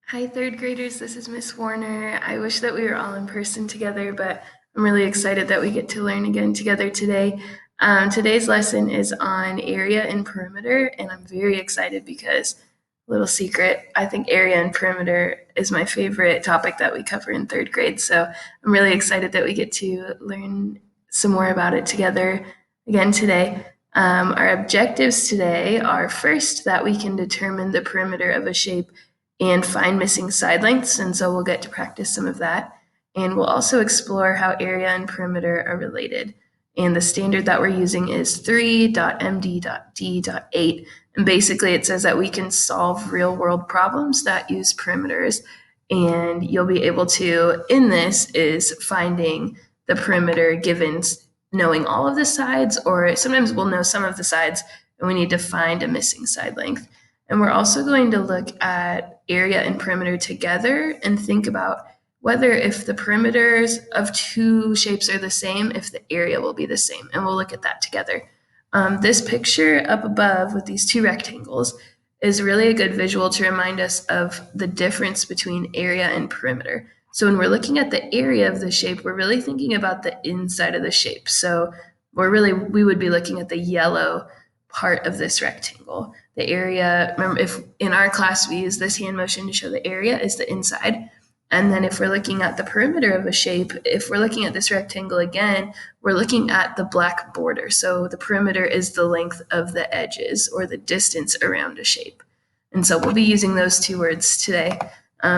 Hi, third graders. This is Miss Warner. I wish that we were all in person together, but I'm really excited that we get to learn again together today. Today's lesson is on area and perimeter, and I'm very excited because, little secret, I think area and perimeter is my favorite topic that we cover in third grade. So I'm really excited that we get to learn some more about it together again today. Our objectives today are first that we can determine the perimeter of a shape and find missing side lengths. And so we'll get to practice some of that. And we'll also explore how area and perimeter are related. And the standard that we're using is 3.md.d.8. And basically it says that we can solve real world problems that use perimeters. And you'll be able to, in this, is finding the perimeter given knowing all of the sides, or sometimes we'll know some of the sides and we need to find a missing side length. And we're also going to look at area and perimeter together and think about whether if the perimeters of two shapes are the same, if the area will be the same. And we'll look at that together. This picture up above with these two rectangles is really a good visual to remind us of the difference between area and perimeter. So when we're looking at the area of the shape, we're really thinking about the inside of the shape. So we would be looking at the yellow part of this rectangle. The area, remember, if in our class we use this hand motion to show the area is the inside. And then if we're looking at the perimeter of a shape, if we're looking at this rectangle again, we're looking at the black border. So the perimeter is the length of the edges or the distance around a shape. And so we'll be using those two words today.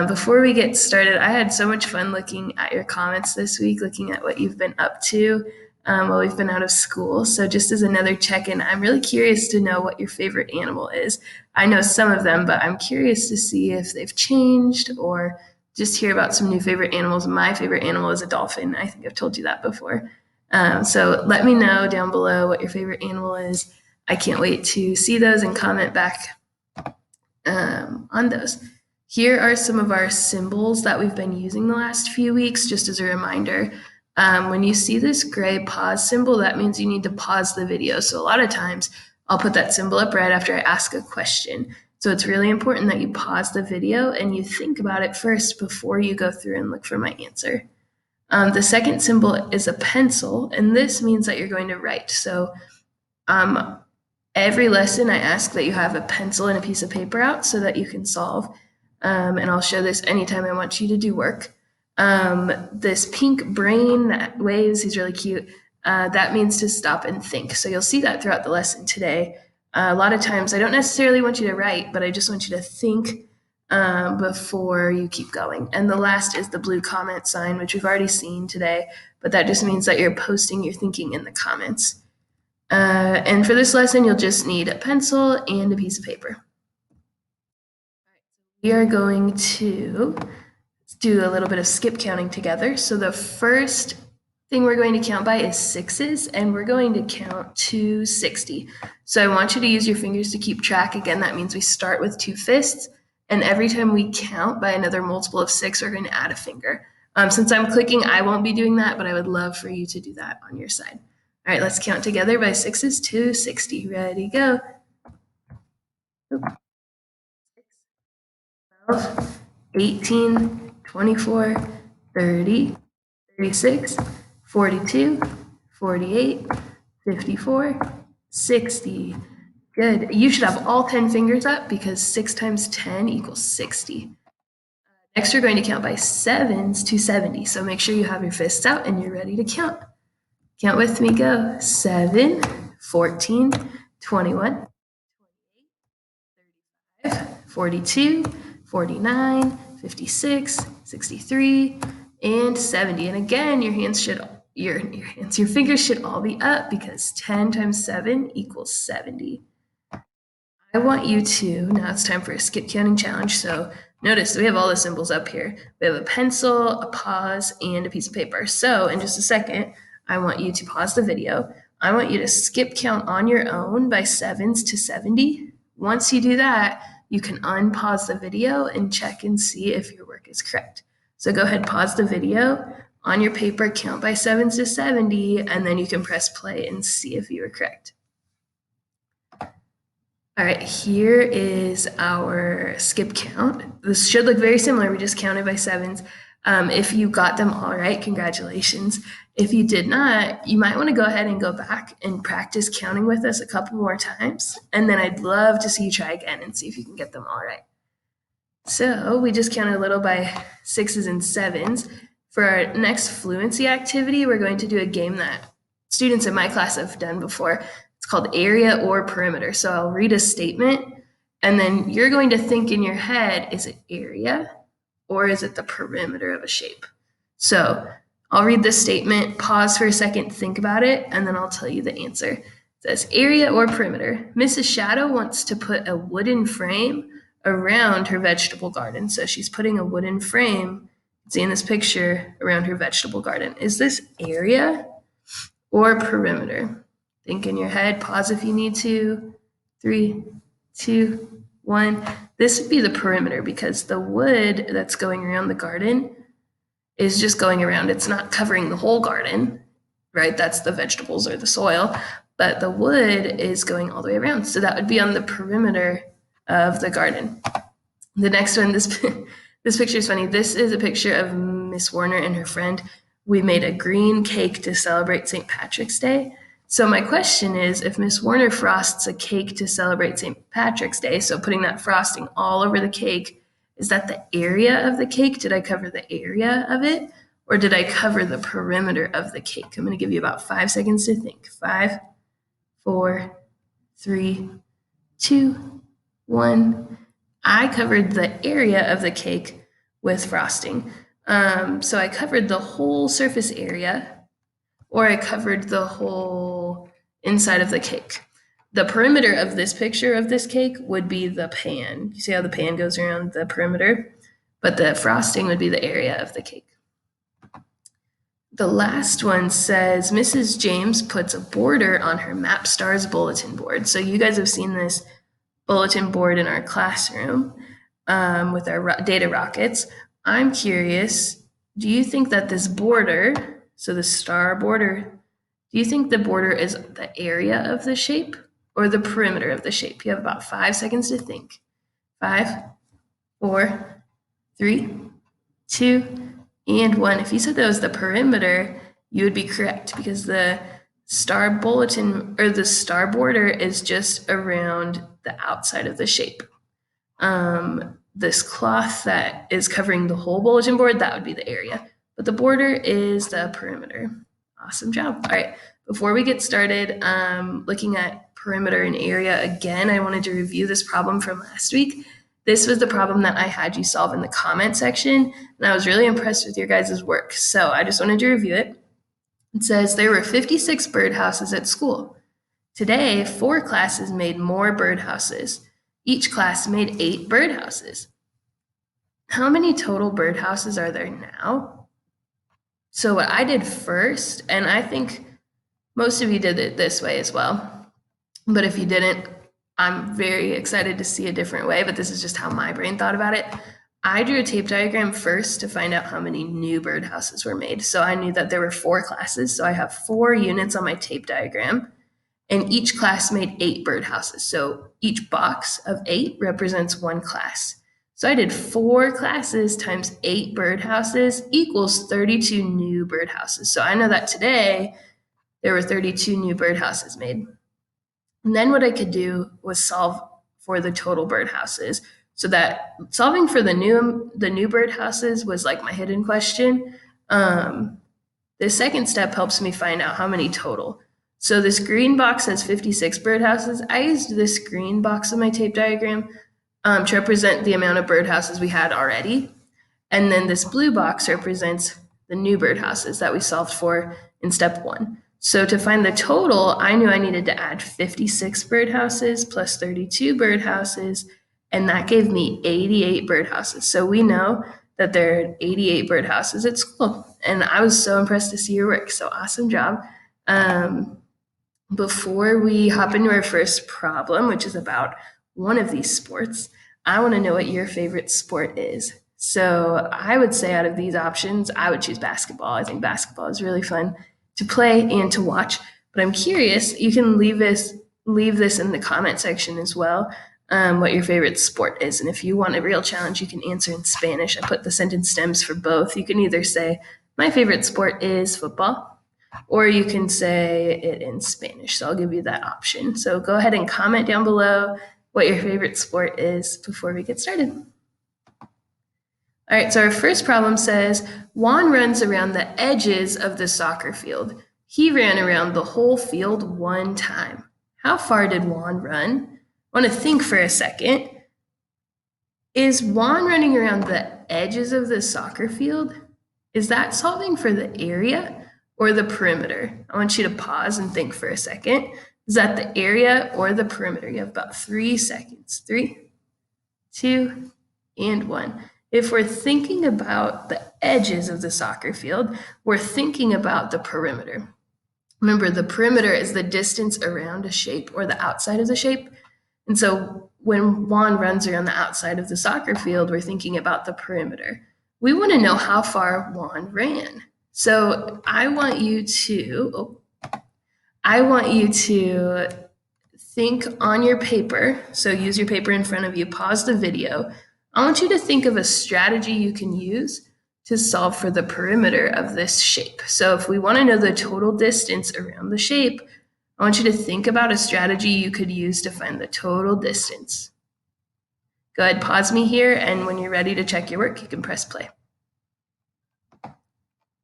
Before we get started, I had so much fun looking at your comments this week, looking at what you've been up to while we've been out of school. So just as another check-in, I'm really curious to know what your favorite animal is. I know some of them, but I'm curious to see if they've changed or just hear about some new favorite animals. My favorite animal is a dolphin. I think I've told you that before. So let me know down below what your favorite animal is. I can't wait to see those and comment back on those. Here are some of our symbols that we've been using the last few weeks, just as a reminder. When you see this gray pause symbol, that means you need to pause the video. So a lot of times I'll put that symbol up right after I ask a question. So it's really important that you pause the video and you think about it first before you go through and look for my answer. The second symbol is a pencil, and this means that you're going to write. So every lesson I ask that you have a pencil and a piece of paper out so that you can solve. And I'll show this anytime I want you to do work. This pink brain that waves, he's really cute. That means to stop and think. So you'll see that throughout the lesson today. A lot of times I don't necessarily want you to write, but I just want you to think before you keep going. And the last is the blue comment sign, which we've already seen today, but that just means that you're posting your thinking in the comments. And for this lesson, you'll just need a pencil and a piece of paper. We are going to do a little bit of skip counting together. So the first thing we're going to count by is sixes, and we're going to count to 60. So I want you to use your fingers to keep track. Again, that means we start with two fists, and every time we count by another multiple of 6, we're going to add a finger. Since I'm clicking, I won't be doing that, but I would love for you to do that on your side. All right, let's count together by sixes to 60. Ready, go. 12, 18, 24, 30, 36, 42, 48, 54, 60. Good. You should have all 10 fingers up because 6 times 10 equals 60. Next, we're going to count by sevens to 70. So make sure you have your fists out and you're ready to count. Count with me, go. 7, 14, 21, 35, 42, 49, 56, 63, and 70. And again, your fingers should all be up because 10 times 7 equals 70. I want you to, now it's time for a skip counting challenge. So notice we have all the symbols up here. We have a pencil, a pause, and a piece of paper. So in just a second, I want you to pause the video. I want you to skip count on your own by sevens to 70. Once you do that, you can unpause the video and check and see if your work is correct. So go ahead, pause the video. On your paper, count by sevens to 70, and then you can press play and see if you were correct. All right, here is our skip count. This should look very similar. We just counted by sevens. If you got them all right, congratulations. If you did not, you might want to go ahead and go back and practice counting with us a couple more times. And then I'd love to see you try again and see if you can get them all right. So we just counted a little by sixes and sevens. For our next fluency activity, we're going to do a game that students in my class have done before. It's called area or perimeter. So I'll read a statement, and then you're going to think in your head, is it area or is it the perimeter of a shape? So I'll read this statement, pause for a second, think about it, and then I'll tell you the answer. It says area or perimeter. Mrs. Shadow wants to put a wooden frame around her vegetable garden. So she's putting a wooden frame, see in this picture, around her vegetable garden. Is this area or perimeter? Think in your head, pause if you need to. 3, 2, 1. This would be the perimeter because the wood that's going around the garden is just going around. It's not covering the whole garden, right? That's the vegetables or the soil, but the wood is going all the way around. So that would be on the perimeter of the garden. The next one, this picture is funny. This is a picture of Miss Warner and her friend. We made a green cake to celebrate St. Patrick's Day. So my question is, if Miss Warner frosts a cake to celebrate St. Patrick's Day, so putting that frosting all over the cake, is that the area of the cake? Did I cover the area of it? Or did I cover the perimeter of the cake? I'm going to give you about 5 seconds to think. 5, 4, 3, 2, 1. I covered the area of the cake with frosting. So I covered the whole surface area, or I covered the whole inside of the cake. The perimeter of this picture of this cake would be the pan. You see how the pan goes around the perimeter? But the frosting would be the area of the cake. The last one says, Mrs. James puts a border on her Map Stars bulletin board. So you guys have seen this bulletin board in our classroom with our data rockets. I'm curious, do you think that this border, so the star border, do you think the border is the area of the shape or the perimeter of the shape? You have about 5 seconds to think. 5, 4, 3, 2, and 1. If you said that was the perimeter, you would be correct because the star bulletin or the star border is just around the outside of the shape. This cloth that is covering the whole bulletin board, that would be the area, but the border is the perimeter. Awesome job. All right, before we get started looking at perimeter and area again, I wanted to review this problem from last week. This was the problem that I had you solve in the comment section, and I was really impressed with your guys' work. So I just wanted to review it. It says there were 56 birdhouses at school. Today, 4 classes made more birdhouses. Each class made 8 birdhouses. How many total birdhouses are there now? So what I did first, and I think most of you did it this way as well, but if you didn't, I'm very excited to see a different way, but this is just how my brain thought about it. I drew a tape diagram first to find out how many new birdhouses were made. So I knew that there were 4 classes, so I have 4 units on my tape diagram, and each class made 8 birdhouses. So each box of 8 represents 1 class. So I did 4 classes times 8 birdhouses equals 32 new birdhouses. So I know that today there were 32 new birdhouses made. And then what I could do was solve for the total birdhouses. So that solving for the new birdhouses was like my hidden question. The second step helps me find out how many total. So this green box has 56 birdhouses. I used this green box in my tape diagram to represent the amount of birdhouses we had already. And then this blue box represents the new birdhouses that we solved for in step 1. So to find the total, I knew I needed to add 56 birdhouses plus 32 birdhouses, and that gave me 88 birdhouses. So we know that there are 88 birdhouses at school, and I was so impressed to see your work. So awesome job. Before we hop into our first problem, which is about one of these sports, I want to know what your favorite sport is. So I would say out of these options, I would choose basketball. I think basketball is really fun to play and to watch. But I'm curious, you can leave leave this in the comment section as well, what your favorite sport is. And if you want a real challenge, you can answer in Spanish. I put the sentence stems for both. You can either say, my favorite sport is football, or you can say it in Spanish. So I'll give you that option. So go ahead and comment down below what your favorite sport is before we get started. All right, so our first problem says, Juan runs around the edges of the soccer field. He ran around the whole field one time. How far did Juan run? I want to think for a second. Is Juan running around the edges of the soccer field? Is that solving for the area or the perimeter? I want you to pause and think for a second. Is that the area or the perimeter? You have about 3 seconds. 3, 2, and 1. If we're thinking about the edges of the soccer field, we're thinking about the perimeter. Remember, the perimeter is the distance around a shape or the outside of the shape. And so when Juan runs around the outside of the soccer field, we're thinking about the perimeter. We want to know how far Juan ran. So I want you to think on your paper. So use your paper in front of you, pause the video. I want you to think of a strategy you can use to solve for the perimeter of this shape. So if we want to know the total distance around the shape, I want you to think about a strategy you could use to find the total distance. Go ahead, pause me here, and when you're ready to check your work, you can press play. All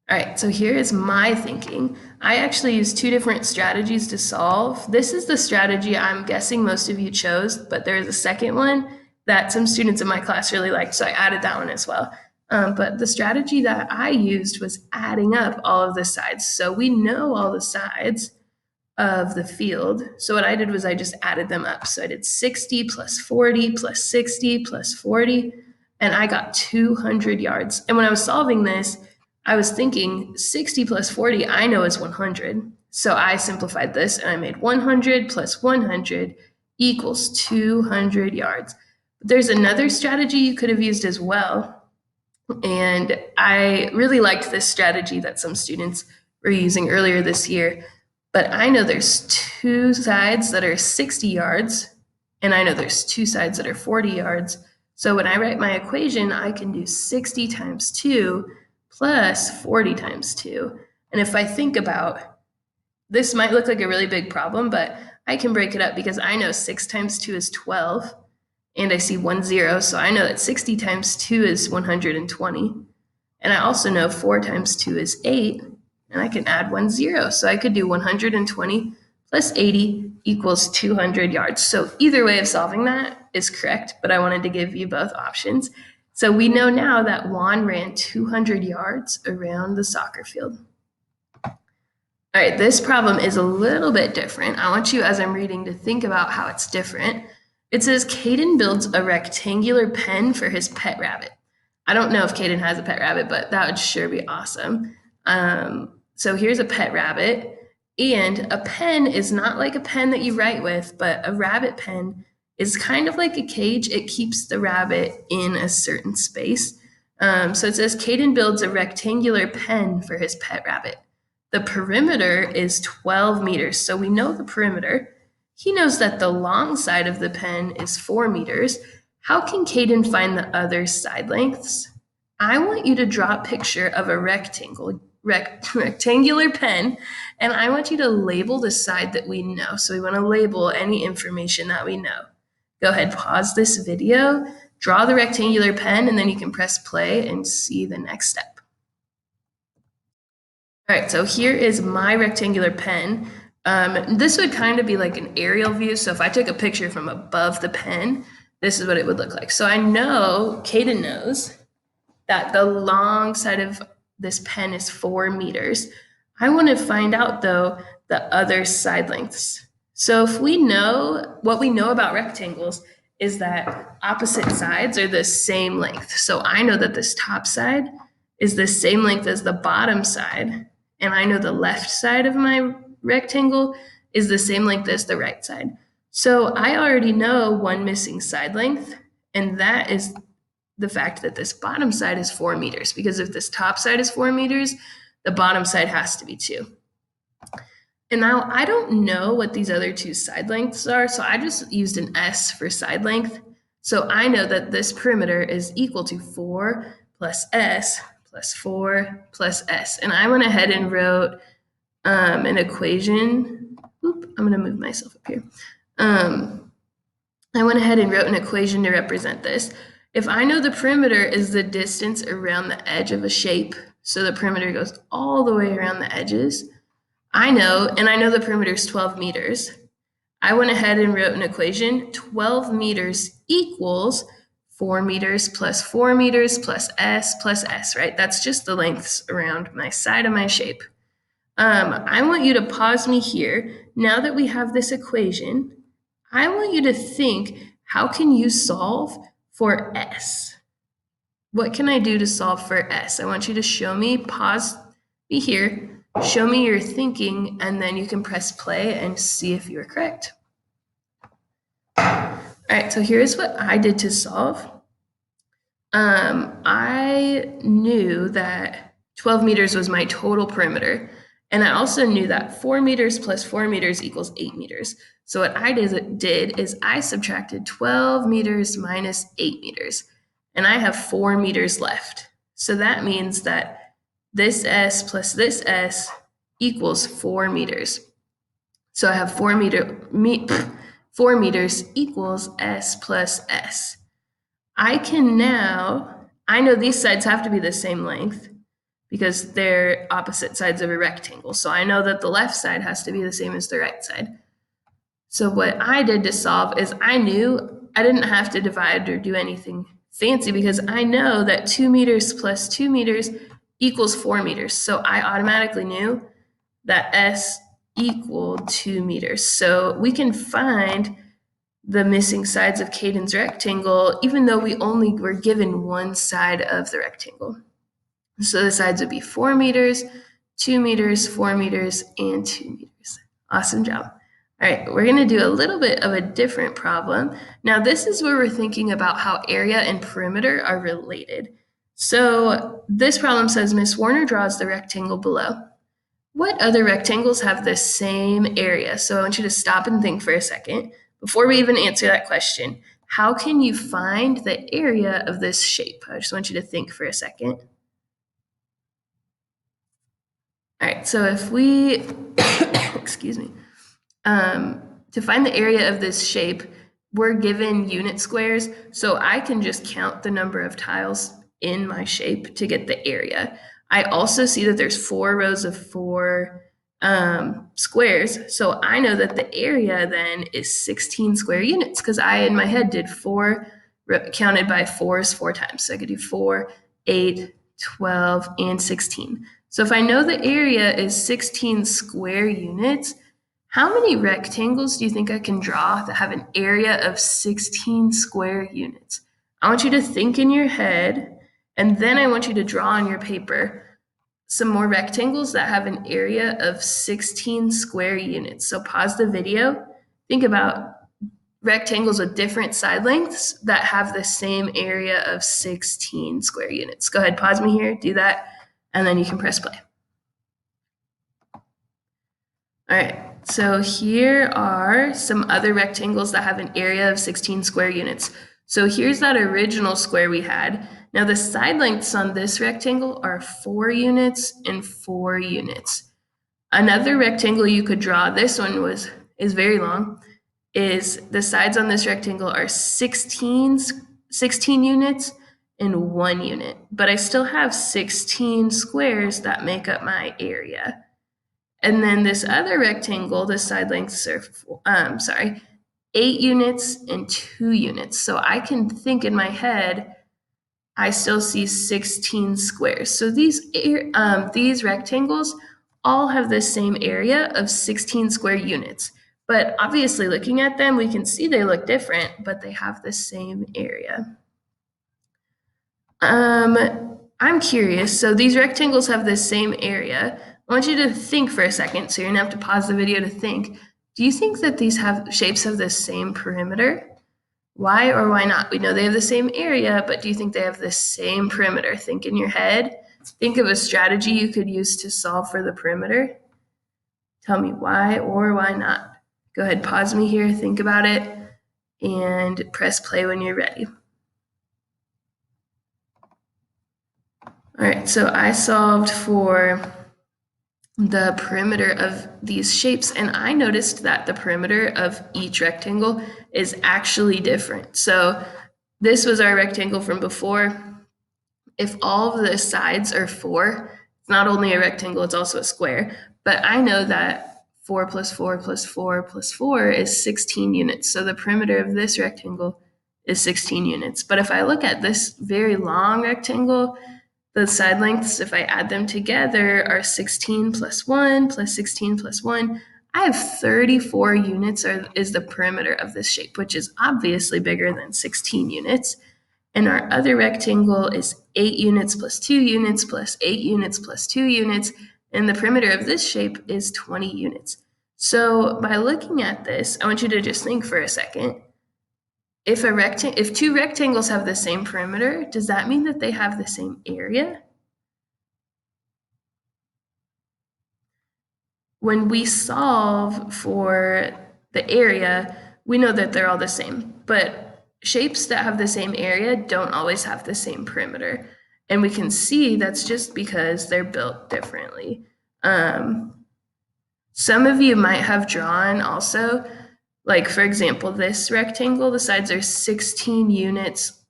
right, so here is my thinking. I actually used 2 different strategies to solve. This is the strategy I'm guessing most of you chose, but there's a second one that some students in my class really liked, so I added that one as well. But the strategy that I used was adding up all of the sides. So we know all the sides of the field. So what I did was I just added them up. So I did 60 plus 40 plus 60 plus 40, and I got 200 yards. And when I was solving this, I was thinking 60 plus 40, I know is 100. So I simplified this and I made 100 plus 100 equals 200 yards. But there's another strategy you could have used as well. And I really liked this strategy that some students were using earlier this year. But I know there's 2 sides that are 60 yards, and I know there's 2 sides that are 40 yards. So when I write my equation, I can do 60 times 2 plus 40 times 2. And if I think about, this might look like a really big problem, but I can break it up because I know 6 times 2 is 12, and I see 1 0, so I know that 60 times 2 is 120. And I also know 4 times 2 is 8, and I can add 1 0. So I could do 120 plus 80 equals 200 yards. So either way of solving that is correct, but I wanted to give you both options. So we know now that Juan ran 200 yards around the soccer field. All right, this problem is a little bit different. I want you, as I'm reading, to think about how it's different. It says, Caden builds a rectangular pen for his pet rabbit. I don't know if Caden has a pet rabbit, but that would sure be awesome. So here's a pet rabbit, and a pen is not like a pen that you write with, but a rabbit pen is kind of like a cage. It keeps the rabbit in a certain space. So it says, Caden builds a rectangular pen for his pet rabbit. The perimeter is 12 meters, so we know the perimeter. He knows that the long side of the pen is 4 meters. How can Caden find the other side lengths? I want you to draw a picture of a rectangular pen, and I want you to label the side that we know. So we want to label any information that we know. Go ahead, pause this video, draw the rectangular pen, and then you can press play and see the next step. All right, so here is my rectangular pen. This would kind of be like an aerial view. So if I took a picture from above the pen, this is what it would look like. So I know, Caden knows that the long side of this pen is 4 meters. I want to find out, though, the other side lengths. So if we know, what we know about rectangles is that opposite sides are the same length. So I know that this top side is the same length as the bottom side, and I know the left side of my rectangle is the same length as the right side. So I already know one missing side length, and that is the fact that this bottom side is 4 meters, because if this top side is 4 meters, the bottom side has to be 2. And now I don't know what these other two side lengths are, so I just used an S for side length. So I know that this perimeter is equal to 4 plus S plus 4 plus S. And I went ahead and wrote an equation. Oop, I'm going to move myself up here. I went ahead and wrote an equation to represent this. If I know the perimeter is the distance around the edge of a shape, so the perimeter goes all the way around the edges, I know the perimeter is 12 meters. I went ahead and wrote an equation. 12 meters equals 4 meters plus 4 meters plus S, right? That's just the lengths around my side of my shape. I want you to pause me here. Now that we have this equation, I want you to think, how can you solve for S? What can I do to solve for S? I want you to show me, pause me here, show me your thinking, and then you can press play and see if you're correct. All right, so here's what I did to solve. I knew that 12 meters was my total perimeter. And I also knew that 4 meters plus 4 meters equals 8 meters. So what I did is I subtracted 12 meters minus 8 meters. And I have 4 meters left. So that means that this S plus this S equals 4 meters. So I have 4 meters equals S plus S. I know these sides have to be the same length because they're opposite sides of a rectangle. So I know that the left side has to be the same as the right side. So what I did to solve is I knew I didn't have to divide or do anything fancy because I know that 2 meters plus 2 meters equals 4 meters. So I automatically knew that S equaled 2 meters. So we can find the missing sides of Caden's rectangle, even though we only were given one side of the rectangle. So the sides would be 4 meters, 2 meters, 4 meters, and 2 meters. Awesome job. All right, we're going to do a little bit of a different problem. Now, this is where we're thinking about how area and perimeter are related. So this problem says, Miss Warner draws the rectangle below. What other rectangles have the same area? So I want you to stop and think for a second. Before we even answer that question, how can you find the area of this shape? I just want you to think for a second. All right, so if we, excuse me, to find the area of this shape, we're given unit squares, so I can just count the number of tiles in my shape to get the area. I also see that there's 4 rows of 4 squares, so I know that the area then is 16 square units because I, in my head, did 4 counted by 4s 4 times. So I could do 4, 8, 12, and 16. So if I know the area is 16 square units, how many rectangles do you think I can draw that have an area of 16 square units? I want you to think in your head, and then I want you to draw on your paper some more rectangles that have an area of 16 square units. So pause the video, think about rectangles with different side lengths that have the same area of 16 square units. Go ahead, pause me here, do that, and then you can press play. All right, so here are some other rectangles that have an area of 16 square units. So here's that original square we had. Now the side lengths on this rectangle are 4 units and 4 units. Another rectangle you could draw, this one is very long, is the sides on this rectangle are 16 units and 1 unit, but I still have 16 squares that make up my area. And then this other rectangle, the side lengths are 8 units and 2 units. So I can think in my head, I still see 16 squares. So these rectangles all have the same area of 16 square units. But obviously looking at them, we can see they look different, but they have the same area. I'm curious, so these rectangles have the same area. I want you to think for a second, so you're gonna have to pause the video to think. Do you think that these shapes have the same perimeter? Why or why not? We know they have the same area, but do you think they have the same perimeter? Think in your head. Think of a strategy you could use to solve for the perimeter. Tell me why or why not. Go ahead, pause me here, think about it, and press play when you're ready. All right, so I solved for the perimeter of these shapes, and I noticed that the perimeter of each rectangle is actually different. So this was our rectangle from before. If all of the sides are 4, it's not only a rectangle, it's also a square. But I know that 4 plus 4 plus 4 plus 4 is 16 units. So the perimeter of this rectangle is 16 units. But if I look at this very long rectangle, the side lengths, if I add them together, are 16 plus 1 plus 16 plus 1. I have 34 units is the perimeter of this shape, which is obviously bigger than 16 units. And our other rectangle is 8 units plus 2 units plus 8 units plus 2 units. And the perimeter of this shape is 20 units. So by looking at this, I want you to just think for a second. If two rectangles have the same perimeter, does that mean that they have the same area? When we solve for the area, we know that they're all the same, but shapes that have the same area don't always have the same perimeter. And we can see that's just because they're built differently. Some of you might have drawn also, like for example, this rectangle, the sides are 16 units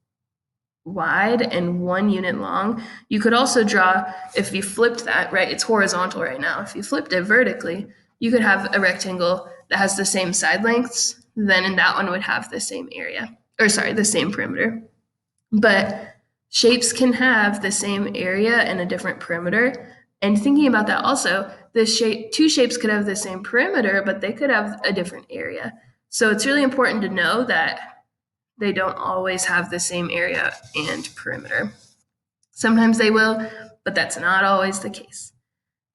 wide and 1 unit long. You could also draw, if you flipped that, right, it's horizontal right now. If you flipped it vertically, you could have a rectangle that has the same side lengths, then that one would have the same area, or sorry, the same perimeter. But shapes can have the same area and a different perimeter. And thinking about that also, two shapes could have the same perimeter, but they could have a different area. So it's really important to know that they don't always have the same area and perimeter. Sometimes they will, but that's not always the case.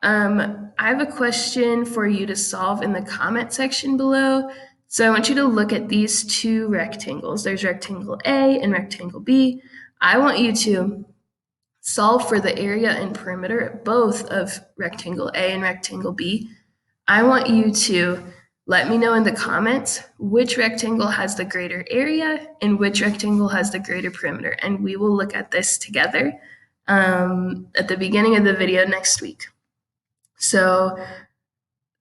I have a question for you to solve in the comment section below. So I want you to look at these two rectangles. There's rectangle A and rectangle B. I want you to solve for the area and perimeter, both of rectangle A and rectangle B. I want you to let me know in the comments which rectangle has the greater area and which rectangle has the greater perimeter. And we will look at this together at the beginning of the video next week. So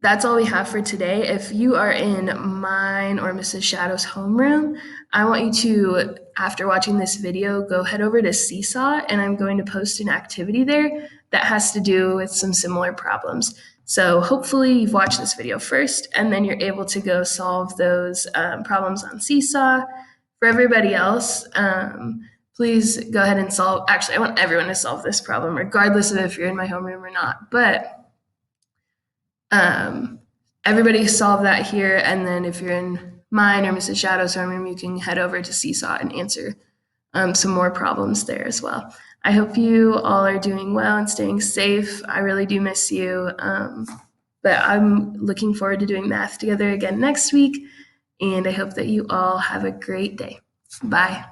that's all we have for today. If you are in mine or Mrs. Shadow's homeroom, I want you to, after watching this video, go head over to Seesaw, and I'm going to post an activity there that has to do with some similar problems. So hopefully you've watched this video first, and then you're able to go solve those problems on Seesaw. For everybody else, please go ahead and solve. Actually, I want everyone to solve this problem, regardless of if you're in my homeroom or not. But everybody solve that here, and then if you're in mine or Mrs. Shadow's homeroom, you can head over to Seesaw and answer some more problems there as well. I hope you all are doing well and staying safe. I really do miss you, but I'm looking forward to doing math together again next week, and I hope that you all have a great day. Bye.